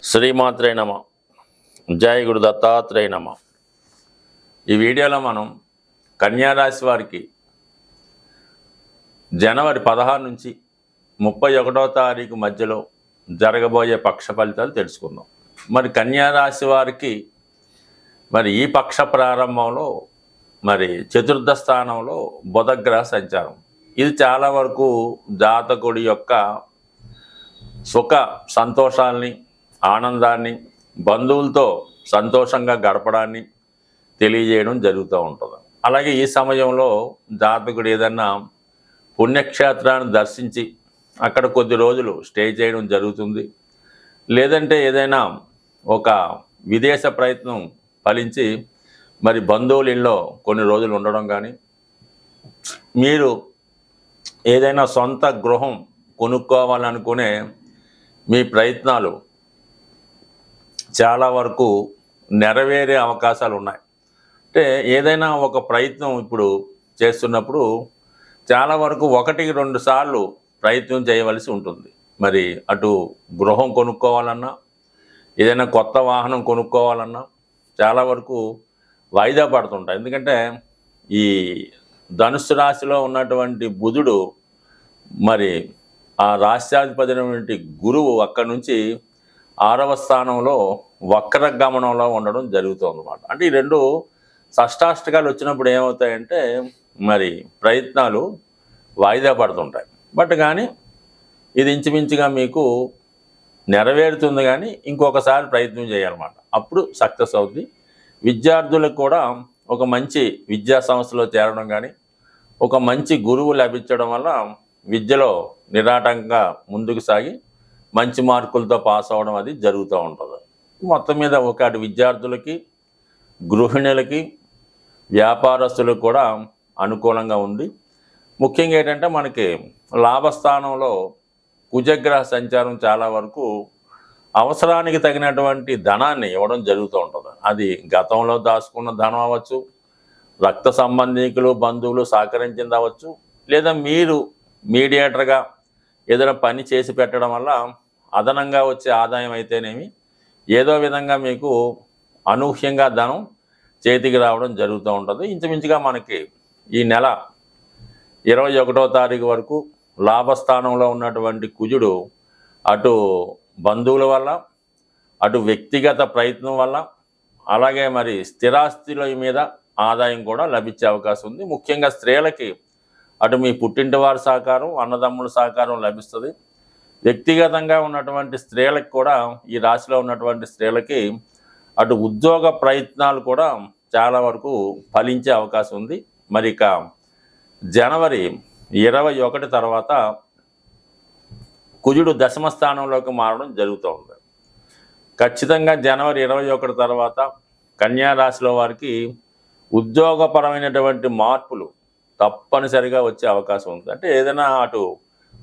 శ్రీమాత్రే నమ. జై గురు దత్తాత్రేయ నమ. ఈ వీడియోలో మనం కన్యారాశి వారికి జనవరి 16 నుంచి 31వ తారీఖు మధ్యలో జరగబోయే పక్ష ఫలితాలు తెలుసుకుందాం. మరి కన్యారాశి వారికి ఈ పక్ష ప్రారంభంలో చతుర్థ స్థానంలో బుధగ్రహ సంచారం. ఇది చాలా వరకు జాతకుడి యొక్క సుఖ సంతోషాల్ని, ఆనందాన్ని, బంధువులతో సంతోషంగా గడపడాన్ని తెలియజేయడం జరుగుతూ ఉంటుంది. అలాగే ఈ సమయంలో జాతకుడు ఏదన్నా పుణ్యక్షేత్రాన్ని దర్శించి అక్కడ కొద్ది రోజులు స్టే చేయడం జరుగుతుంది. లేదంటే ఏదైనా ఒక విదేశ ప్రయత్నం ఫలించి బంధువుల ఇళ్ళలో కొన్ని రోజులు ఉండడం కానీ, మీరు ఏదైనా సొంత గృహం కొనుక్కోవాలనుకునే మీ ప్రయత్నాలు చాలా వరకు నెరవేరే అవకాశాలు ఉన్నాయి. అంటే ఏదైనా ఒక ప్రయత్నం ఇప్పుడు చేస్తున్నప్పుడు చాలా వరకు 1-2 సార్లు ప్రయత్నం చేయవలసి ఉంటుంది. అటు గృహం కొనుక్కోవాలన్నా, ఏదైనా కొత్త వాహనం కొనుక్కోవాలన్నా చాలా వరకు వాయిదా పడుతుంటాయి. ఎందుకంటే ఈ ధనుస్సు రాశిలో ఉన్నటువంటి బుధుడు ఆ రాష్ట్రాధిపతి అయినటువంటి గురువు అక్కడి నుంచి 6వ స్థానంలో వక్ర గమనంలో ఉండడం జరుగుతుంది అన్నమాట. అంటే ఈ రెండు షష్టాష్టకాలు వచ్చినప్పుడు ఏమవుతాయంటే ప్రయత్నాలు వాయిదా పడుతుంటాయి. కానీ ఇది ఇంచుమించుగా మీకు నెరవేరుతుంది. కానీ ఇంకొకసారి ప్రయత్నం చేయాలన్నమాట, అప్పుడు సక్సెస్ అవుతుంది. విద్యార్థులకు కూడా ఒక మంచి విద్యా సంస్థలో చేరడం కానీ, ఒక మంచి గురువు లభించడం వల్ల విద్యలో నిరాటంగా ముందుకు సాగి మంచి మార్కులతో పాస్ అవ్వడం అది జరుగుతూ ఉంటుంది. మొత్తం మీద అటు విద్యార్థులకి, గృహిణులకి, వ్యాపారస్తులకు కూడా అనుకూలంగా ఉంది. ముఖ్యంగా ఏంటంటే మనకి లాభస్థానంలో కుజగ్రహ సంచారం చాలా వరకు అవసరానికి తగినటువంటి ధనాన్ని ఇవ్వడం జరుగుతూ ఉంటుంది. అది గతంలో దాచుకున్న ధనం అవ్వచ్చు, రక్త సంబంధికులు, బంధువులు సహకరించింది అవ్వచ్చు, లేదా మీరు మీడియేటర్గా ఏదైనా పని చేసి పెట్టడం వల్ల అదనంగా వచ్చే ఆదాయం అయితేనేమి ఏదో విధంగా మీకు అనూహ్యంగా ధనం చేతికి రావడం జరుగుతూ ఉంటుంది. ఇంచుమించుగా మనకి ఈ నెల 21వ తారీఖు వరకు లాభస్థానంలో ఉన్నటువంటి కుజుడు అటు బంధువుల వల్ల, అటు వ్యక్తిగత ప్రయత్నం వల్ల, అలాగే స్థిరాస్తుల మీద ఆదాయం కూడా లభించే అవకాశం ఉంది. ముఖ్యంగా స్త్రీలకి అటు మీ పుట్టింటి వారి సహకారం, అన్నదమ్ముల సహకారం లభిస్తుంది. వ్యక్తిగతంగా ఉన్నటువంటి స్త్రీలకు కూడా, ఈ రాశిలో ఉన్నటువంటి స్త్రీలకి అటు ఉద్యోగ ప్రయత్నాలు కూడా చాలా వరకు ఫలించే అవకాశం ఉంది. ఇక జనవరి 21 తర్వాత కుజుడు దశమ స్థానంలోకి మారడం జరుగుతూ ఉంది. ఖచ్చితంగా జనవరి 21 తర్వాత కన్యా రాశిలో వారికి ఉద్యోగపరమైనటువంటి మార్పులు తప్పనిసరిగా వచ్చే అవకాశం ఉంది. అంటే ఏదైనా అటు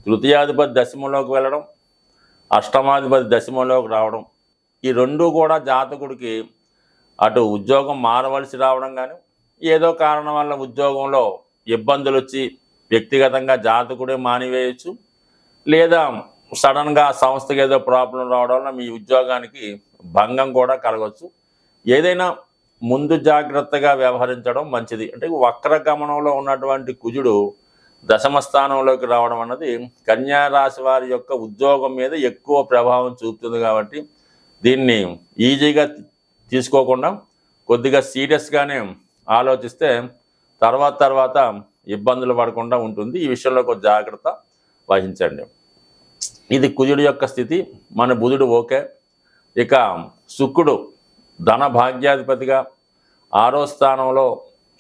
తృతీయాధిపతి దశమంలోకి వెళ్ళడం, అష్టమాధిపతి దశమంలోకి రావడం, ఈ రెండు కూడా జాతకుడికి అటు ఉద్యోగం మారవలసి రావడం కానీ, ఏదో కారణం వల్ల ఉద్యోగంలో ఇబ్బందులు వచ్చి వ్యక్తిగతంగా జాతకుడే మానివేయచ్చు, లేదా సడన్గా సంస్థకి ఏదో ప్రాబ్లం రావడం వల్ల మీ ఉద్యోగానికి భంగం కూడా కలగవచ్చు. ఏదైనా ముందు జాగ్రత్తగా వ్యవహరించడం మంచిది. అంటే వక్ర గమనంలో ఉన్నటువంటి కుజుడు దశమ స్థానంలోకి రావడం అన్నది కన్యా రాశి వారి యొక్క ఉద్యోగం మీద ఎక్కువ ప్రభావం చూపుతుంది. కాబట్టి దీన్ని ఈజీగా తీసుకోకుండా కొద్దిగా సీరియస్గానే ఆలోచిస్తే తర్వాత ఇబ్బందులు పడకుండా ఉంటుంది. ఈ విషయంలో కొంచెం జాగ్రత్త వహించండి. ఇది కుజుడు యొక్క స్థితి. మన బుధుడు ఓకే. ఇక శుక్రుడు ధన భాగ్యాధిపతిగా 6వ స్థానంలో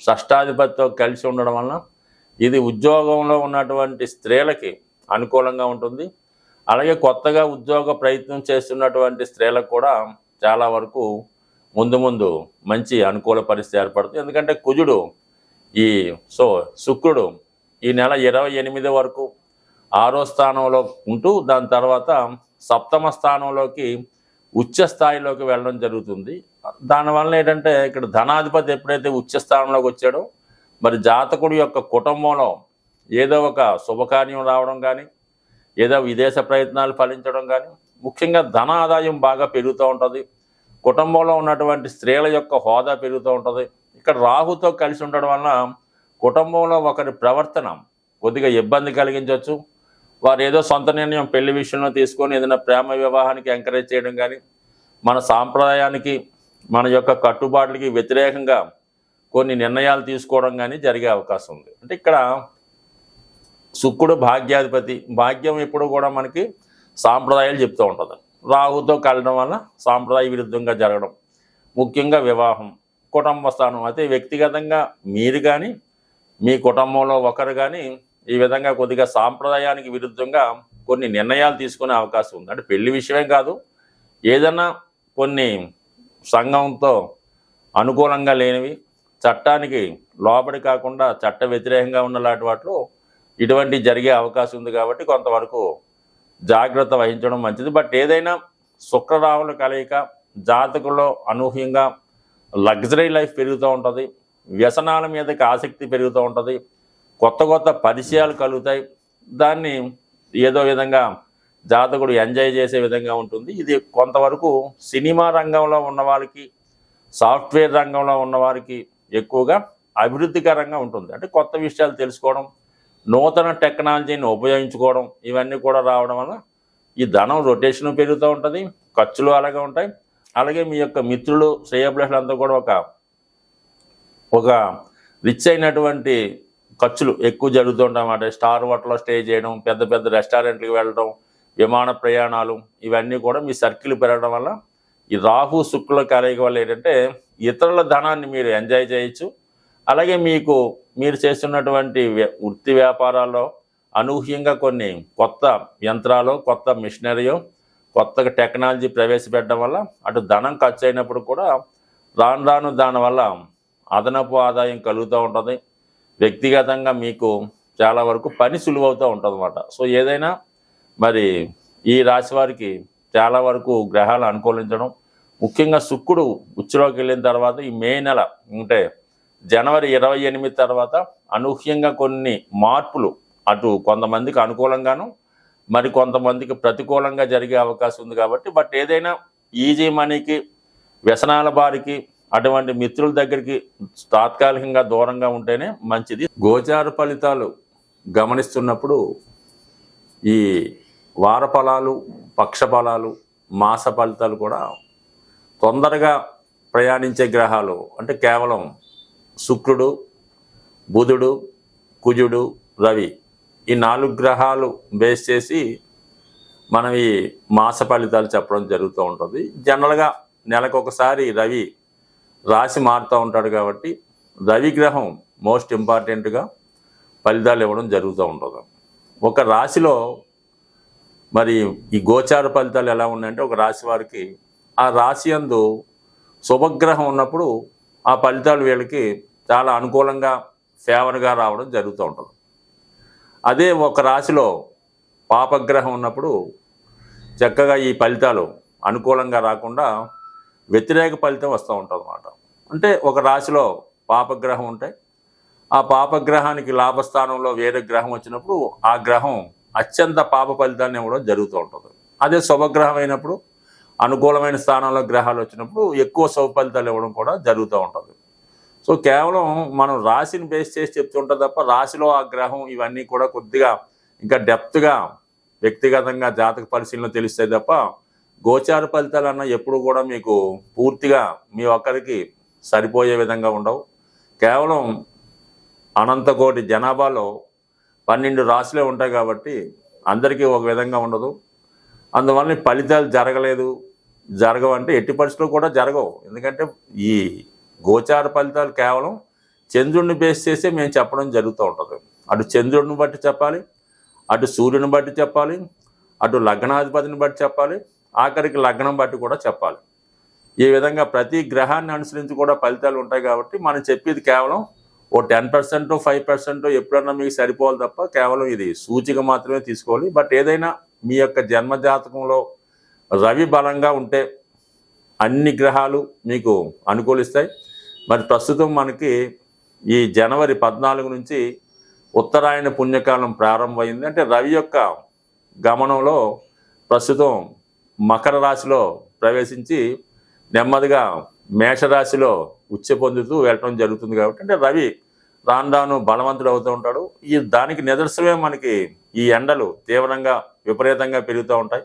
షష్టాధిపతితో కలిసి ఉండడం వలన ఇది ఉద్యోగంలో ఉన్నటువంటి స్త్రీలకి అనుకూలంగా ఉంటుంది. అలాగే కొత్తగా ఉద్యోగ ప్రయత్నం చేస్తున్నటువంటి స్త్రీలకు కూడా చాలా వరకు ముందు మంచి అనుకూల పరిస్థితి ఏర్పడుతుంది. ఎందుకంటే కుజుడు శుక్రుడు ఈ నెల 28 వరకు 6వ స్థానంలో ఉంటూ దాని తర్వాత 7వ స్థానంలోకి ఉచ్చ స్థాయిలోకి వెళ్ళడం జరుగుతుంది. దానివల్ల ఏంటంటే ఇక్కడ ధనాధిపతి ఎప్పుడైతే ఉచ్చ స్థానంలోకి వచ్చాడో జాతకుడి యొక్క కుటుంబంలో ఏదో ఒక శుభకార్యం రావడం కానీ, ఏదో విదేశ ప్రయత్నాలు ఫలించడం కానీ, ముఖ్యంగా ధన ఆదాయం బాగా పెరుగుతూ ఉంటుంది. కుటుంబంలో ఉన్నటువంటి స్త్రీల యొక్క హోదా పెరుగుతూ ఉంటుంది. ఇక్కడ రాహుతో కలిసి ఉండడం వలన కుటుంబంలో ఒకరి ప్రవర్తన కొద్దిగా ఇబ్బంది కలిగించవచ్చు. వారు ఏదో సొంత నిర్ణయం పెళ్లి విషయంలో తీసుకొని ఏదైనా ప్రేమ వివాహానికి ఎంకరేజ్ చేయడం కానీ, మన సాంప్రదాయానికి మన యొక్క కట్టుబాట్లకి వ్యతిరేకంగా కొన్ని నిర్ణయాలు తీసుకోవడం కానీ జరిగే అవకాశం ఉంది. అంటే ఇక్కడ శుక్రుడు భాగ్యాధిపతి, భాగ్యం ఎప్పుడు కూడా మనకి సాంప్రదాయాలు చెప్తూ ఉంటుంది. రాహుతో కలడం వల్ల సాంప్రదాయ విరుద్ధంగా జరగడం, ముఖ్యంగా వివాహం, కుటుంబ స్థానం అయితే వ్యక్తిగతంగా మీరు కానీ మీ కుటుంబంలో ఒకరు కానీ ఈ విధంగా కొద్దిగా సాంప్రదాయానికి విరుద్ధంగా కొన్ని నిర్ణయాలు తీసుకునే అవకాశం ఉంది. అంటే పెళ్లి విషయమే కాదు, ఏదన్నా కొన్ని సంఘంతో అనుకూలంగా లేనివి, చట్టానికి లోబడి కాకుండా చట్ట వ్యతిరేకంగా ఉన్నలాంటి వాటిలో ఇటువంటి జరిగే అవకాశం ఉంది. కాబట్టి కొంతవరకు జాగ్రత్త వహించడం మంచిది. బట్ ఏదైనా శుక్రరాహుల కలయిక జాతకుల్లో అనూహ్యంగా లగ్జరీ లైఫ్ పెరుగుతూ ఉంటుంది, వ్యసనాల మీదకి ఆసక్తి పెరుగుతూ ఉంటుంది, కొత్త కొత్త పరిచయాలు కలుగుతాయి. దాన్ని ఏదో విధంగా జాతకుడు ఎంజాయ్ చేసే విధంగా ఉంటుంది. ఇది కొంతవరకు సినిమా రంగంలో ఉన్న వాళ్ళకి, సాఫ్ట్వేర్ రంగంలో ఉన్నవారికి ఎక్కువగా అభివృద్ధికరంగా ఉంటుంది. అంటే కొత్త విషయాలు తెలుసుకోవడం, నూతన టెక్నాలజీని ఉపయోగించుకోవడం, ఇవన్నీ కూడా రావడం వల్ల ఈ ధనం రొటేషన్ పెరుగుతూ ఉంటుంది, ఖర్చులు అలాగే ఉంటాయి. అలాగే మీ యొక్క మిత్రులు శ్రేయోభిలాషులంతా కూడా ఒక రిచ్ అయినటువంటి ఖర్చులు ఎక్కువ జరుగుతూ ఉంటాయన్నమాట. స్టార్ హోటల్లో స్టే చేయడం, పెద్ద పెద్ద రెస్టారెంట్లకు వెళ్ళడం, విమాన ప్రయాణాలు, ఇవన్నీ కూడా మీ సర్కిల్ పెరగడం వల్ల ఈ రాహు శుక్రుల కలయిక వల్ల ఏంటంటే ఇతరుల ధనాన్ని మీరు ఎంజాయ్ చేయొచ్చు. అలాగే మీరు చేస్తున్నటువంటి వృత్తి వ్యాపారాల్లో అనూహ్యంగా కొన్ని కొత్త యంత్రాలు, కొత్త మిషనరీయో, కొత్తగా టెక్నాలజీ ప్రవేశపెట్టడం వల్ల అటు ధనం ఖర్చు అయినప్పుడు కూడా రాను రాను దానివల్ల అదనపు ఆదాయం కలుగుతూ ఉంటుంది. వ్యక్తిగతంగా మీకు చాలా వరకు పని సులువవుతూ ఉంటుంది అన్నమాట. సో ఏదైనా మరి ఈ రాశి వారికి చాలా వరకు గ్రహాలు అనుకూలించడం, ముఖ్యంగా శుక్రుడు ఉచ్చులోకి వెళ్ళిన తర్వాత ఈ మే నెల అంటే జనవరి 28 తర్వాత అనూహ్యంగా కొన్ని మార్పులు అటు కొంతమందికి అనుకూలంగాను మరి కొంతమందికి ప్రతికూలంగా జరిగే అవకాశం ఉంది. కాబట్టి బట్ ఏదైనా ఈజీ మనీకి, వ్యసనాల బారికి, అటువంటి మిత్రుల దగ్గరికి తాత్కాలికంగా దూరంగా ఉంటేనే మంచిది. గోచార ఫలితాలు గమనిస్తున్నప్పుడు ఈ వార ఫలాలు, పక్ష ఫలాలు, మాస ఫలితాలు కూడా తొందరగా ప్రయాణించే గ్రహాలు అంటే కేవలం శుక్రుడు, బుధుడు, కుజుడు, రవి, ఈ 4 గ్రహాలు బేస్ చేసి మనం ఈ మాస ఫలితాలు చెప్పడం జరుగుతూ ఉంటుంది. జనరల్గా నెలకు ఒకసారి రవి రాశి మారుతూ ఉంటాడు కాబట్టి రవి గ్రహం మోస్ట్ ఇంపార్టెంట్గా ఫలితాలు ఇవ్వడం జరుగుతూ ఉంటుంది. ఒక రాశిలో మరి ఈ గోచార ఫలితాలు ఎలా ఉన్నాయంటే ఒక రాశి వారికి ఆ రాశి యందు శుభగ్రహం ఉన్నప్పుడు ఆ ఫలితాలు వీళ్ళకి చాలా అనుకూలంగా ఫేవర్గా రావడం జరుగుతూ ఉంటుంది. అదే ఒక రాశిలో పాపగ్రహం ఉన్నప్పుడు చక్కగా ఈ ఫలితాలు అనుకూలంగా రాకుండా వ్యతిరేక ఫలితం వస్తూ ఉంటుంది అన్నమాట. అంటే ఒక రాశిలో పాపగ్రహం ఉంటే ఆ పాపగ్రహానికి లాభస్థానంలో వేరే గ్రహం వచ్చినప్పుడు ఆ గ్రహం అత్యంత పాప ఫలితాన్ని ఇవ్వడం జరుగుతూ ఉంటుంది. అదే శుభగ్రహం అయినప్పుడు అనుకూలమైన స్థానంలో గ్రహాలు వచ్చినప్పుడు ఎక్కువ శుభ ఫలితాలు ఇవ్వడం కూడా జరుగుతూ ఉంటుంది. సో కేవలం మనం రాశిని బేస్ చేసి చెప్తుంటాం తప్ప రాశిలో ఆ గ్రహం ఇవన్నీ కూడా కొద్దిగా ఇంకా డెప్త్గా వ్యక్తిగతంగా జాతక పరిశీలన తెలుస్తాయి తప్ప గోచార ఫలితాలు అన్న ఎప్పుడు కూడా మీకు పూర్తిగా మీ ఒక్కరికి సరిపోయే విధంగా ఉండవు. కేవలం అనంతకోటి జనాభాలో 12 రాశులే ఉంటాయి కాబట్టి అందరికీ ఒక విధంగా ఉండదు. అందువల్ల ఫలితాలు జరగవంటే ఎట్టి పరిస్థితుల్లో కూడా జరగవు. ఎందుకంటే ఈ గోచార ఫలితాలు కేవలం చంద్రుడిని బేస్ చేసే మేము చెప్పడం జరుగుతూ ఉంటుంది. అటు చంద్రుడిని బట్టి చెప్పాలి, అటు సూర్యుని బట్టి చెప్పాలి, అటు లగ్నాధిపతిని బట్టి చెప్పాలి, ఆఖరికి లగ్నం బట్టి కూడా చెప్పాలి. ఈ విధంగా ప్రతి గ్రహాన్ని అనుసరించి కూడా ఫలితాలు ఉంటాయి. కాబట్టి మనం చెప్పేది కేవలం ఓ 10%, 5% ఎప్పుడన్నా మీకు సరిపోవాలి తప్ప కేవలం ఇది సూచిక మాత్రమే తీసుకోవాలి. బట్ ఏదైనా మీ యొక్క జన్మజాతకంలో రవి బలంగా ఉంటే అన్ని గ్రహాలు మీకు అనుకూలిస్తాయి. మరి ప్రస్తుతం మనకి ఈ జనవరి 14 నుంచి ఉత్తరాయణ పుణ్యకాలం ప్రారంభమైంది. అంటే రవి యొక్క గమనంలో ప్రస్తుతం మకర రాశిలో ప్రవేశించి నెమ్మదిగా మేషరాశిలో ఉచ్చ పొందుతూ వెళ్ళటం జరుగుతుంది. కాబట్టి అంటే రవి రాను రాను బలవంతుడు అవుతూ ఉంటాడు. దానికి నిదర్శనమే మనకి ఈ ఎండలు తీవ్రంగా విపరీతంగా పెరుగుతూ ఉంటాయి.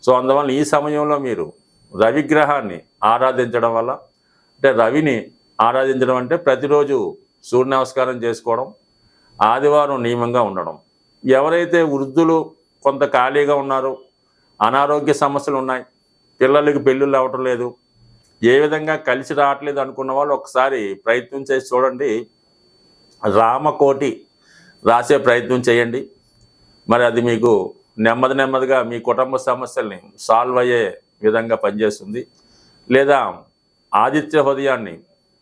సో అందువల్ల ఈ సమయంలో మీరు రవిగ్రహాన్ని ఆరాధించడం వల్ల, అంటే రవిని ఆరాధించడం అంటే ప్రతిరోజు సూర్య నమస్కారం చేసుకోవడం, ఆదివారం నియమంగా ఉండడం. ఎవరైతే వృద్ధులు కొంత ఖాళీగా ఉన్నారో, అనారోగ్య సమస్యలు ఉన్నాయి, పిల్లలకి పెళ్ళిళ్ళు అవ్వటం లేదు, ఏ విధంగా కలిసి రావట్లేదు అనుకున్న వాళ్ళు ఒకసారి ప్రయత్నం చేసి చూడండి. రామకోటి రాసే ప్రయత్నం చేయండి. మరి అది మీకు నెమ్మదిగా మీ కుటుంబ సమస్యల్ని సాల్వ్ అయ్యే విధంగా పనిచేస్తుంది. లేదా ఆదిత్య హృదయాన్ని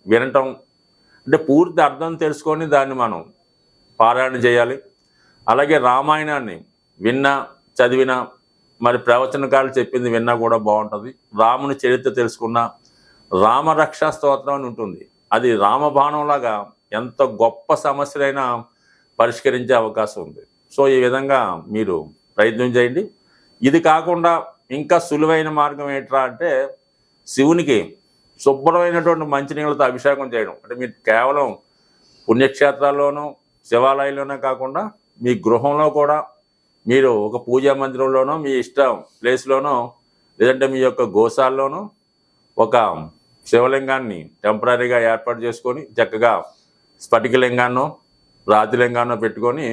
వినటం, అంటే పూర్తి అర్థం తెలుసుకొని దాన్ని మనం పారాయణ చేయాలి. అలాగే రామాయణాన్ని విన్నా చదివినా, మరి ప్రవచనకాలు చెప్పింది విన్నా కూడా బాగుంటుంది. రాముని చరిత్ర తెలుసుకున్న రామరక్షా స్తోత్రం అని ఉంటుంది. అది రామబాణంలాగా ఎంత గొప్ప సమస్యలైనా పరిష్కరించే అవకాశం ఉంది. సో ఈ విధంగా మీరు ప్రయత్నం చేయండి. ఇది కాకుండా ఇంకా సులువైన మార్గం ఏంట్రా అంటే శివునికి శుభ్రమైనటువంటి మంచినీళ్ళతో అభిషేకం చేయడం. అంటే మీరు కేవలం పుణ్యక్షేత్రాల్లోనూ శివాలయంలోనే కాకుండా మీ గృహంలో కూడా మీరు ఒక పూజా మందిరంలోనో, మీ ఇష్టం ప్లేస్లోనో, లేదంటే మీ యొక్క గోశాల్లోనో ఒక శివలింగాన్ని టెంపరీగా ఏర్పాటు చేసుకొని చక్కగా స్ఫటికలింగాన్నో రాతిలింగాన్నో పెట్టుకొని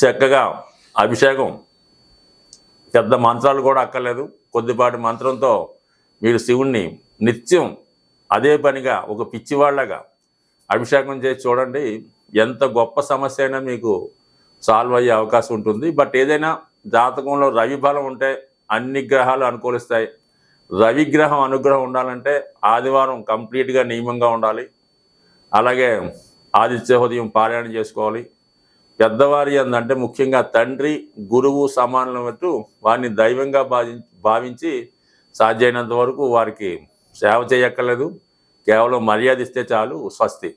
చక్కగా అభిషేకం, పెద్ద మంత్రాలు కూడా అక్కర్లేదు, కొద్దిపాటి మంత్రంతో మీరు శివుణ్ణి నిత్యం అదే పనిగా ఒక పిచ్చివాళ్ళగా అభిషేకం చేసి చూడండి. ఎంత గొప్ప సమస్య అయినా మీకు సాల్వ్ అయ్యే అవకాశం ఉంటుంది. బట్ ఏదైనా జాతకంలో రవి బలం ఉంటే అన్ని గ్రహాలు అనుకూలిస్తాయి. రవిగ్రహం అనుగ్రహం ఉండాలంటే ఆదివారం కంప్లీట్గా నియమంగా ఉండాలి. అలాగే ఆదిత్య హృదయం పారాయణ చేసుకోవాలి. పెద్దవారి అంటే ముఖ్యంగా తండ్రి గురువు సమానమైనట్టు వారిని దైవంగా భావించి సాధ్యమైనంత వరకు వారికి సేవ చేయక్కర్లేదు, కేవలం మర్యాద ఇస్తే చాలు. స్వస్తి.